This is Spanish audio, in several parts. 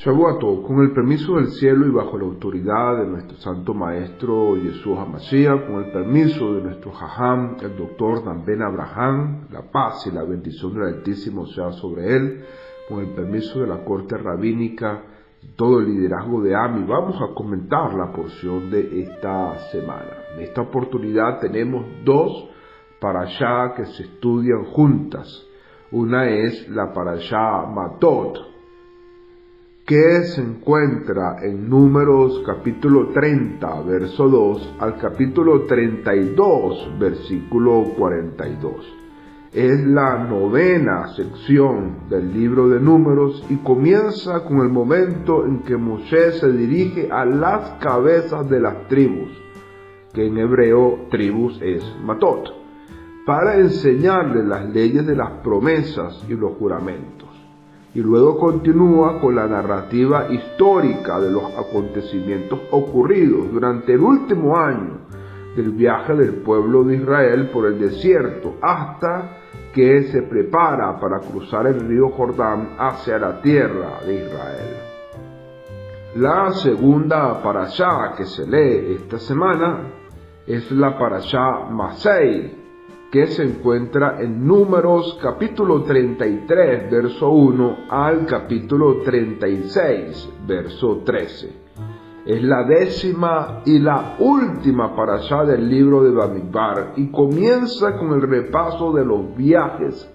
Shavuot, con el permiso del cielo y bajo la autoridad de nuestro Santo Maestro Yeshua HaMashiach, con el permiso de nuestro Jajam, el Doctor Dan Ben Abraham, la paz y la bendición del Altísimo sea sobre él, con el permiso de la corte rabínica y todo el liderazgo de AMI, vamos a comentar la porción de esta semana. En esta oportunidad tenemos dos parashá que se estudian juntas. Una es la parashá Matot, que se encuentra en Números capítulo 30, verso 2, al capítulo 32, versículo 42. Es la novena sección del libro de Números y comienza con el momento en que Moshe se dirige a las cabezas de las tribus, que en hebreo tribus es Matot, para enseñarles las leyes de las promesas y los juramentos. Y luego continúa con la narrativa histórica de los acontecimientos ocurridos durante el último año del viaje del pueblo de Israel por el desierto, hasta que se prepara para cruzar el río Jordán hacia la tierra de Israel. La segunda parashá que se lee esta semana es la parashá Masei, que se encuentra en Números capítulo 33, verso 1 al capítulo 36, verso 13. Es la décima y la última parashá del libro de Bamidbar y comienza con el repaso de los viajes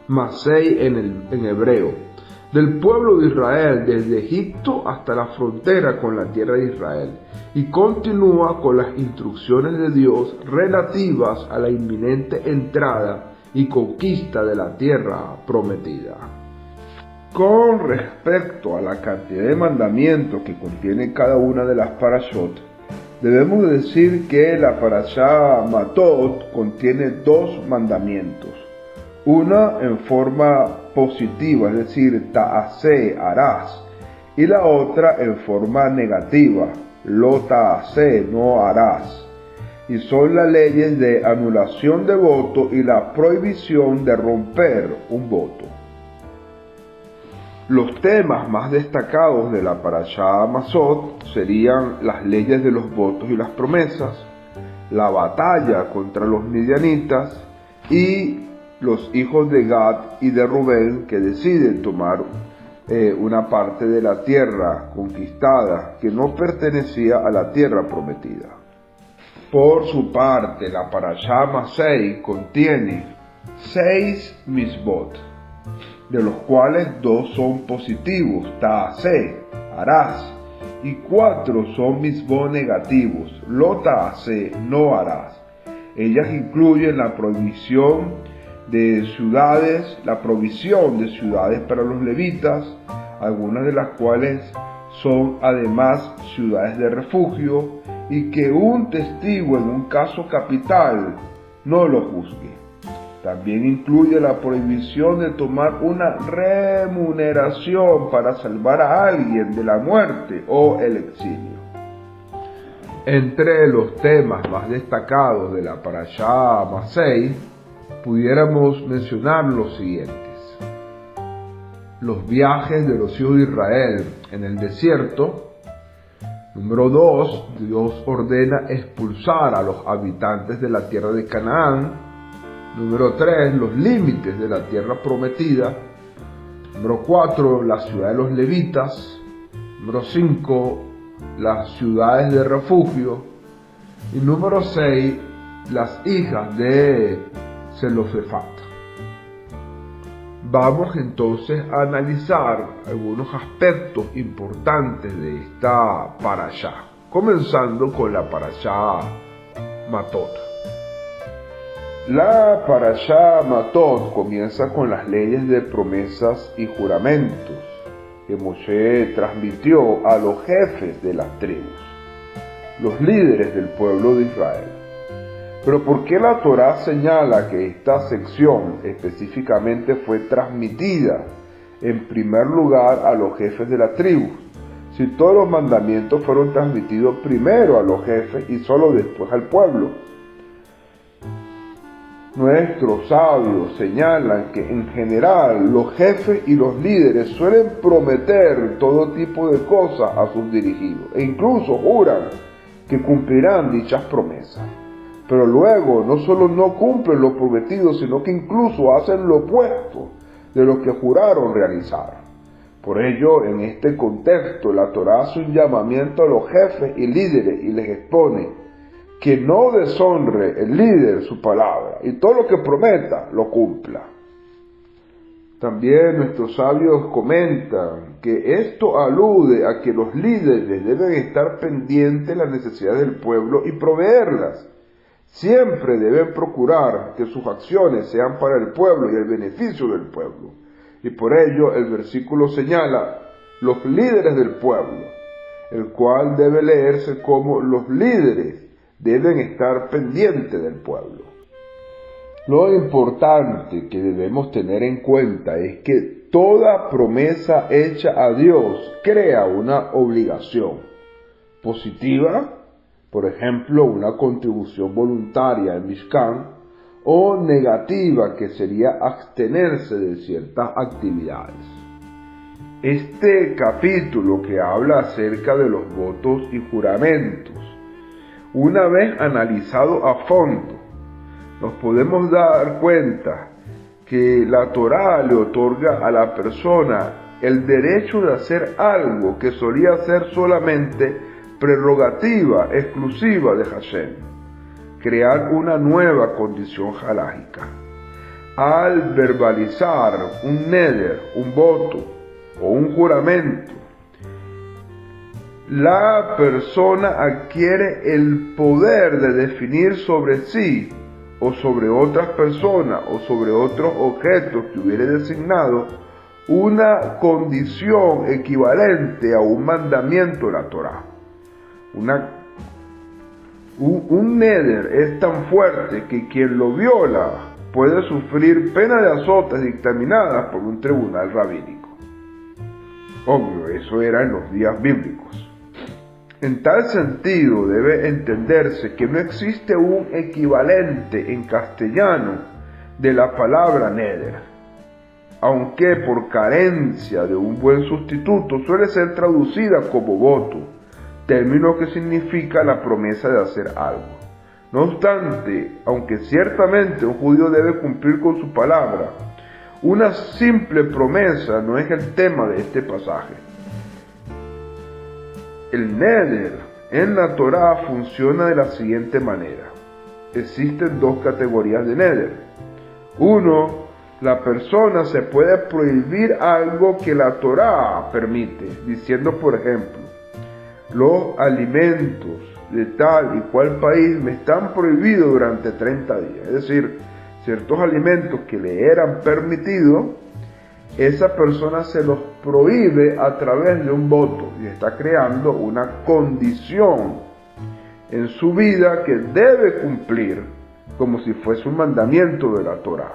Masei en hebreo del pueblo de Israel desde Egipto hasta la frontera con la tierra de Israel y continúa con las instrucciones de Dios relativas a la inminente entrada y conquista de la tierra prometida. Con respecto a la cantidad de mandamientos que contiene cada una de las parashot, debemos decir que la parashá Matot contiene dos mandamientos. Una en forma positiva, es decir, ta'aseh, harás, y la otra en forma negativa, lo ta'aseh, no harás. Y son las leyes de anulación de voto y la prohibición de romper un voto. Los temas más destacados de la parashá Masot serían las leyes de los votos y las promesas, la batalla contra los midianitas y los hijos de Gad y de Rubén que deciden tomar una parte de la tierra conquistada que no pertenecía a la tierra prometida. Por su parte, la parashá Masei contiene 6 misbot, de los cuales 2 son positivos, ta'aseh, harás, y 4 son misbot negativos, lo ta'aseh, no harás. Ellas incluyen la prohibición de ciudades, la provisión de ciudades para los levitas, algunas de las cuales son además ciudades de refugio, y que un testigo en un caso capital no lo juzgue. También incluye la prohibición de tomar una remuneración para salvar a alguien de la muerte o el exilio. Entre los temas más destacados de la parashá Masei, pudiéramos mencionar los siguientes: los viajes de los hijos de Israel en el desierto. Número 2, Dios ordena expulsar a los habitantes de la tierra de Canaán. Número 3, los límites de la tierra prometida. Número 4, la ciudad de los levitas. Número 5, las ciudades de refugio. Y número 6, las hijas de Zelofefat. Vamos entonces a analizar algunos aspectos importantes de esta parashá, comenzando con la parashá Matot. La parashá Matot comienza con las leyes de promesas y juramentos que Moshe transmitió a los jefes de las tribus, los líderes del pueblo de Israel. Pero ¿por qué la Torá señala que esta sección específicamente fue transmitida en primer lugar a los jefes de la tribu, si todos los mandamientos fueron transmitidos primero a los jefes y solo después al pueblo? Nuestros sabios señalan que en general los jefes y los líderes suelen prometer todo tipo de cosas a sus dirigidos e incluso juran que cumplirán dichas promesas. Pero luego no solo no cumplen lo prometido, sino que incluso hacen lo opuesto de lo que juraron realizar. Por ello, en este contexto, la Torá hace un llamamiento a los jefes y líderes y les expone que no deshonre el líder su palabra y todo lo que prometa lo cumpla. También nuestros sabios comentan que esto alude a que los líderes deben estar pendientes de las necesidades del pueblo y proveerlas. Siempre deben procurar que sus acciones sean para el pueblo y el beneficio del pueblo. Y por ello el versículo señala los líderes del pueblo, el cual debe leerse como los líderes deben estar pendientes del pueblo. Lo importante que debemos tener en cuenta es que toda promesa hecha a Dios crea una obligación positiva, por ejemplo, una contribución voluntaria al Mishkan, o negativa, que sería abstenerse de ciertas actividades. Este capítulo que habla acerca de los votos y juramentos, una vez analizado a fondo, nos podemos dar cuenta que la Torá le otorga a la persona el derecho de hacer algo que solía ser solamente prerrogativa exclusiva de Hashem, crear una nueva condición halájica. Al verbalizar un neder, un voto o un juramento, la persona adquiere el poder de definir sobre sí o sobre otras personas o sobre otros objetos que hubiere designado una condición equivalente a un mandamiento de la Torá. Un neder es tan fuerte que quien lo viola puede sufrir pena de azotes dictaminadas por un tribunal rabínico. Obvio, eso era en los días bíblicos. En tal sentido, debe entenderse que no existe un equivalente en castellano de la palabra neder, aunque por carencia de un buen sustituto suele ser traducida como voto, término que significa la promesa de hacer algo. No obstante, aunque ciertamente un judío debe cumplir con su palabra, una simple promesa no es el tema de este pasaje. El neder en la Torá funciona de la siguiente manera. Existen dos categorías de neder. Uno, la persona se puede prohibir algo que la Torá permite, diciendo por ejemplo, los alimentos de tal y cual país me están prohibidos durante 30 días. Es decir, ciertos alimentos que le eran permitidos, esa persona se los prohíbe a través de un voto y está creando una condición en su vida que debe cumplir como si fuese un mandamiento de la Torá.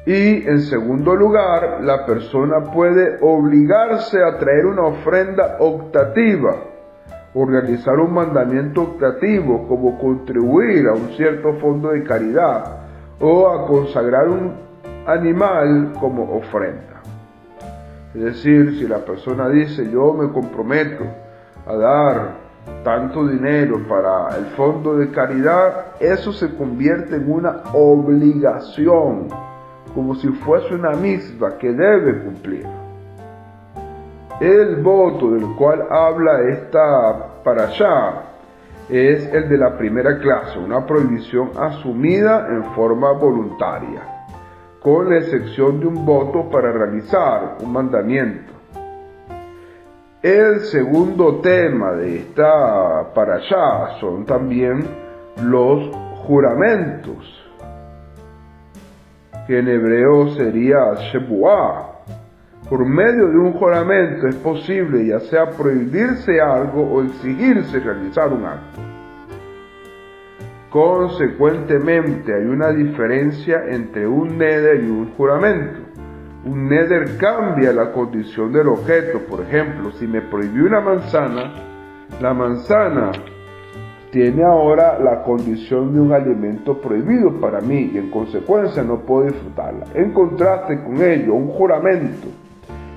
Y en segundo lugar, la persona puede obligarse a traer una ofrenda optativa, organizar un mandamiento optativo como contribuir a un cierto fondo de caridad o a consagrar un animal como ofrenda. Es decir, si la persona dice yo me comprometo a dar tanto dinero para el fondo de caridad, eso se convierte en una obligación, como si fuese una misma que debe cumplir. El voto del cual habla esta parashá es el de la primera clase, una prohibición asumida en forma voluntaria, con la excepción de un voto para realizar un mandamiento. El segundo tema de esta parashá son también los juramentos, que en hebreo sería shebuá. Por medio de un juramento es posible ya sea prohibirse algo o exigirse realizar un acto. Consecuentemente, hay una diferencia entre un neder y un juramento. Un neder cambia la condición del objeto. Por ejemplo, si me prohibí una manzana, la manzana tiene ahora la condición de un alimento prohibido para mí y en consecuencia no puedo disfrutarla. En contraste con ello, un juramento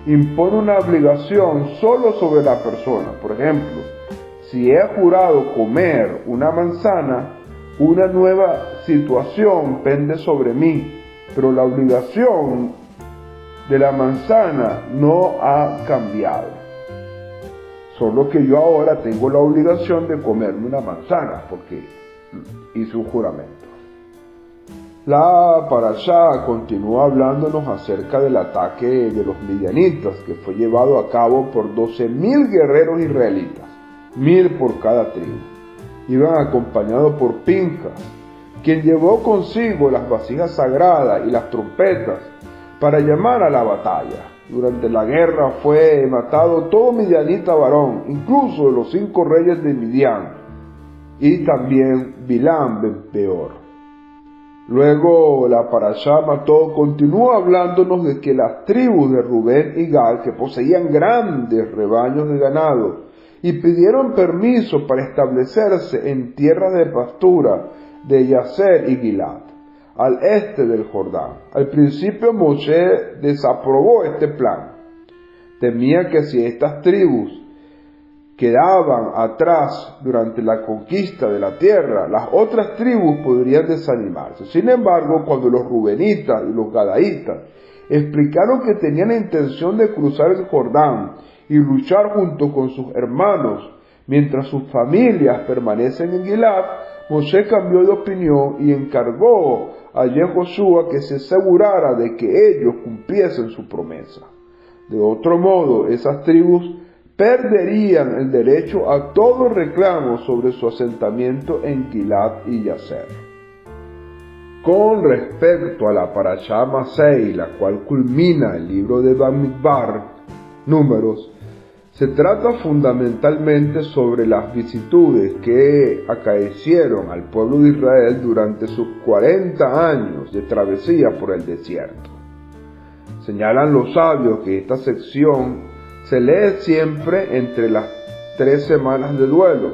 impone una obligación solo sobre la persona. Por ejemplo, si he jurado comer una manzana, una nueva situación pende sobre mí, pero la obligación de la manzana no ha cambiado. Solo que yo ahora tengo la obligación de comerme una manzana porque hice un juramento. La parashá continúa hablándonos acerca del ataque de los midianitas que fue llevado a cabo por 12,000 guerreros israelitas, 1,000 por cada tribu. Iban acompañados por Pinjas, quien llevó consigo las vasijas sagradas y las trompetas para llamar a la batalla. Durante la guerra fue matado todo midianita varón, incluso los 5 reyes de Midian, y también Bilam ben Peor. Luego la parashá continúa hablándonos de que las tribus de Rubén y Gad, que poseían grandes rebaños de ganado, y pidieron permiso para establecerse en tierras de pastura de Yaser y Gilad, al este del Jordán. Al principio Moshe desaprobó este plan. Temía que si estas tribus quedaban atrás durante la conquista de la tierra, las otras tribus podrían desanimarse. Sin embargo, cuando los rubenitas y los gadaitas explicaron que tenían la intención de cruzar el Jordán y luchar junto con sus hermanos, mientras sus familias permanecen en Gilad, Moshe cambió de opinión y encargó a Yehoshua que se asegurara de que ellos cumpliesen su promesa. De otro modo, esas tribus perderían el derecho a todo reclamo sobre su asentamiento en Gilad y Yaser. Con respecto a la parashá Masei, la cual culmina el libro de Bamidbar, Números, se trata fundamentalmente sobre las vicisitudes que acaecieron al pueblo de Israel durante sus 40 años de travesía por el desierto. Señalan los sabios que esta sección se lee siempre entre las 3 semanas de duelo,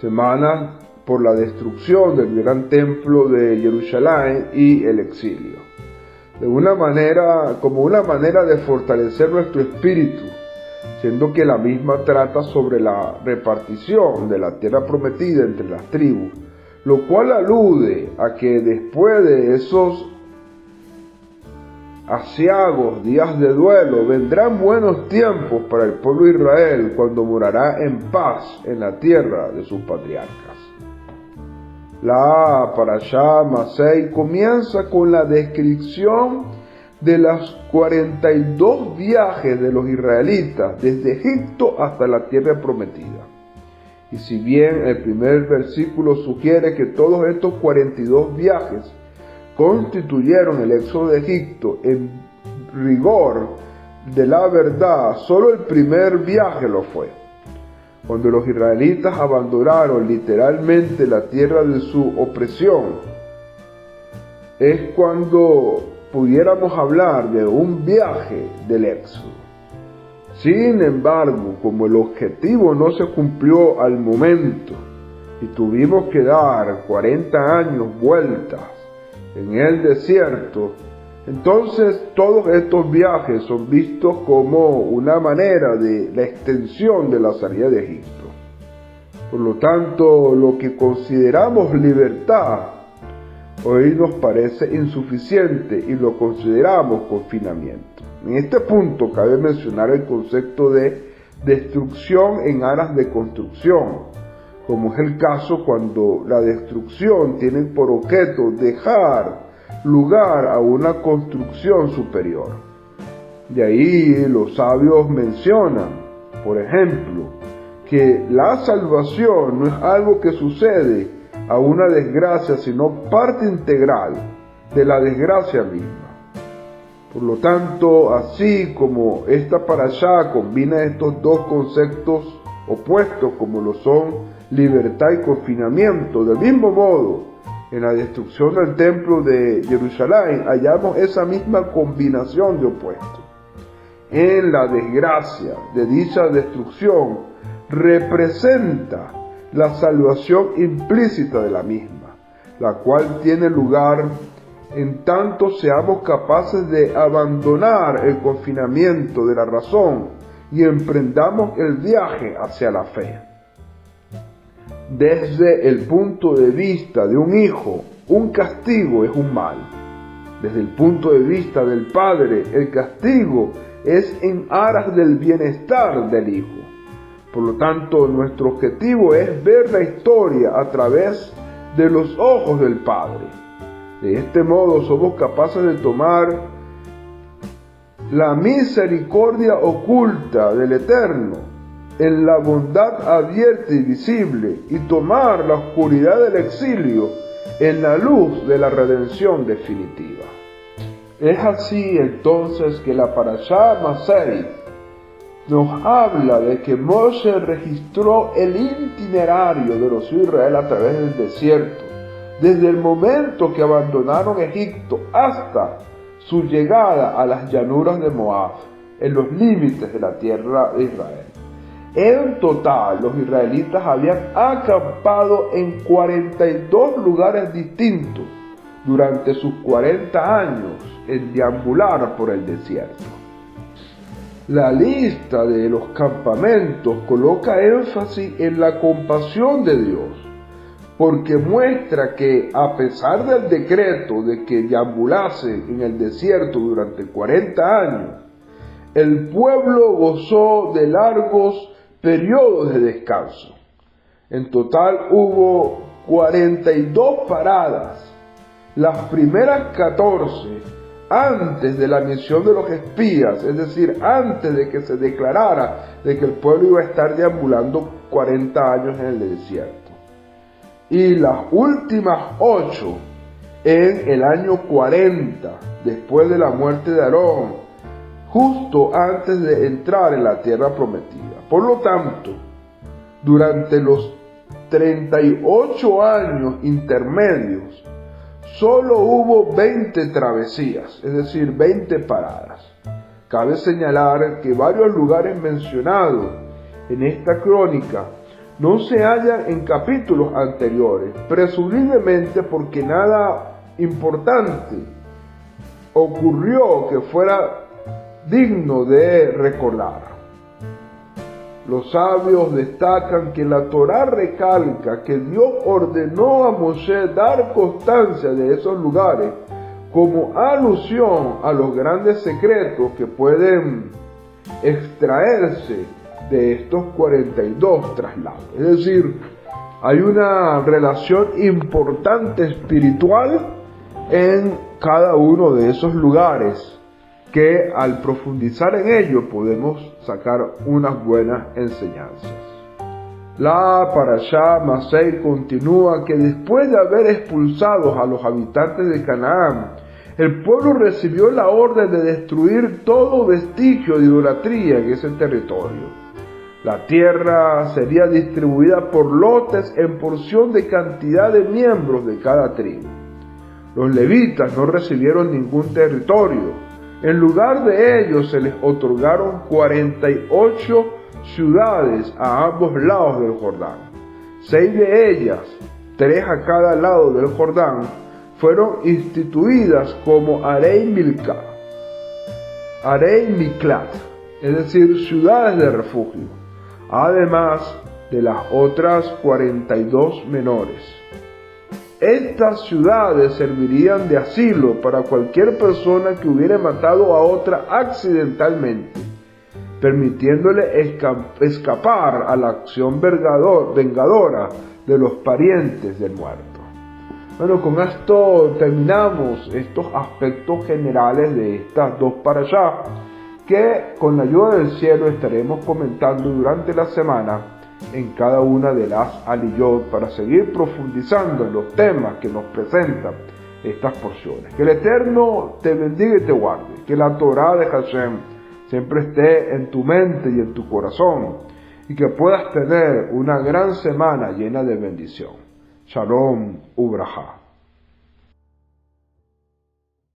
semanas por la destrucción del gran templo de Jerusalén y el exilio, como una manera de fortalecer nuestro espíritu, siendo que la misma trata sobre la repartición de la tierra prometida entre las tribus, lo cual alude a que después de esos aciagos días de duelo vendrán buenos tiempos para el pueblo de Israel cuando morará en paz en la tierra de sus patriarcas. La parashá Masei comienza con la descripción de los 42 viajes de los israelitas desde Egipto hasta la tierra prometida. Y si bien el primer versículo sugiere que todos estos 42 viajes constituyeron el éxodo de Egipto, en rigor de la verdad, solo el primer viaje lo fue. Cuando los israelitas abandonaron literalmente la tierra de su opresión, es cuando pudiéramos hablar de un viaje del éxodo. Sin embargo, como el objetivo no se cumplió al momento y tuvimos que dar 40 años vueltas en el desierto, entonces todos estos viajes son vistos como una manera de la extensión de la salida de Egipto. Por lo tanto, lo que consideramos libertad hoy nos parece insuficiente y lo consideramos confinamiento. En este punto cabe mencionar el concepto de destrucción en aras de construcción, como es el caso cuando la destrucción tiene por objeto dejar lugar a una construcción superior. De ahí los sabios mencionan, por ejemplo, que la salvación no es algo que sucede a una desgracia, sino parte integral de la desgracia misma. Por lo tanto, así como esta parashá combina estos dos conceptos opuestos como lo son libertad y confinamiento, del mismo modo, en la destrucción del templo de Jerusalén hallamos esa misma combinación de opuestos. En la desgracia de dicha destrucción representa la salvación implícita de la misma, la cual tiene lugar en tanto seamos capaces de abandonar el confinamiento de la razón y emprendamos el viaje hacia la fe. Desde el punto de vista de un hijo, un castigo es un mal. Desde el punto de vista del padre, el castigo es en aras del bienestar del hijo. Por lo tanto, nuestro objetivo es ver la historia a través de los ojos del Padre. De este modo somos capaces de tomar la misericordia oculta del Eterno en la bondad abierta y visible y tomar la oscuridad del exilio en la luz de la redención definitiva. Es así entonces que la Parashá Masei nos habla de que Moshe registró el itinerario de los hijos de Israel a través del desierto, desde el momento que abandonaron Egipto hasta su llegada a las llanuras de Moab, en los límites de la tierra de Israel. En total, los israelitas habían acampado en 42 lugares distintos durante sus 40 años en deambular por el desierto. La lista de los campamentos coloca énfasis en la compasión de Dios, porque muestra que a pesar del decreto de que deambulase en el desierto durante 40 años, el pueblo gozó de largos periodos de descanso. En total hubo 42 paradas, las primeras 14 antes de la misión de los espías, es decir, antes de que se declarara de que el pueblo iba a estar deambulando 40 años en el desierto. Y las últimas 8 en el año 40, después de la muerte de Aarón, justo antes de entrar en la tierra prometida. Por lo tanto, durante los 38 años intermedios, solo hubo 20 travesías, es decir, 20 paradas. Cabe señalar que varios lugares mencionados en esta crónica no se hallan en capítulos anteriores, presumiblemente porque nada importante ocurrió que fuera digno de recordar. Los sabios destacan que la Torá recalca que Dios ordenó a Moshe dar constancia de esos lugares como alusión a los grandes secretos que pueden extraerse de estos 42 traslados. Es decir, hay una relación importante espiritual en cada uno de esos lugares que al profundizar en ello podemos sacar unas buenas enseñanzas. La Parashá Masei continúa que después de haber expulsado a los habitantes de Canaán, el pueblo recibió la orden de destruir todo vestigio de idolatría en ese territorio. La tierra sería distribuida por lotes en porción de cantidad de miembros de cada tribu. Los levitas no recibieron ningún territorio. En lugar de ellos se les otorgaron 48 ciudades a ambos lados del Jordán. 6 de ellas, 3 a cada lado del Jordán, fueron instituidas como Arei Miklat, es decir, ciudades de refugio, además de las otras 42 menores. Estas ciudades servirían de asilo para cualquier persona que hubiera matado a otra accidentalmente, permitiéndole escapar a la acción vengadora de los parientes del muerto. Bueno, con esto terminamos estos aspectos generales de estas dos parashá, que con la ayuda del cielo estaremos comentando durante la semana en cada una de las aliyot para seguir profundizando en los temas que nos presentan estas porciones. Que el Eterno te bendiga y te guarde, que la Torá de Hashem siempre esté en tu mente y en tu corazón, y que puedas tener una gran semana llena de bendición. Shalom Ubrajá.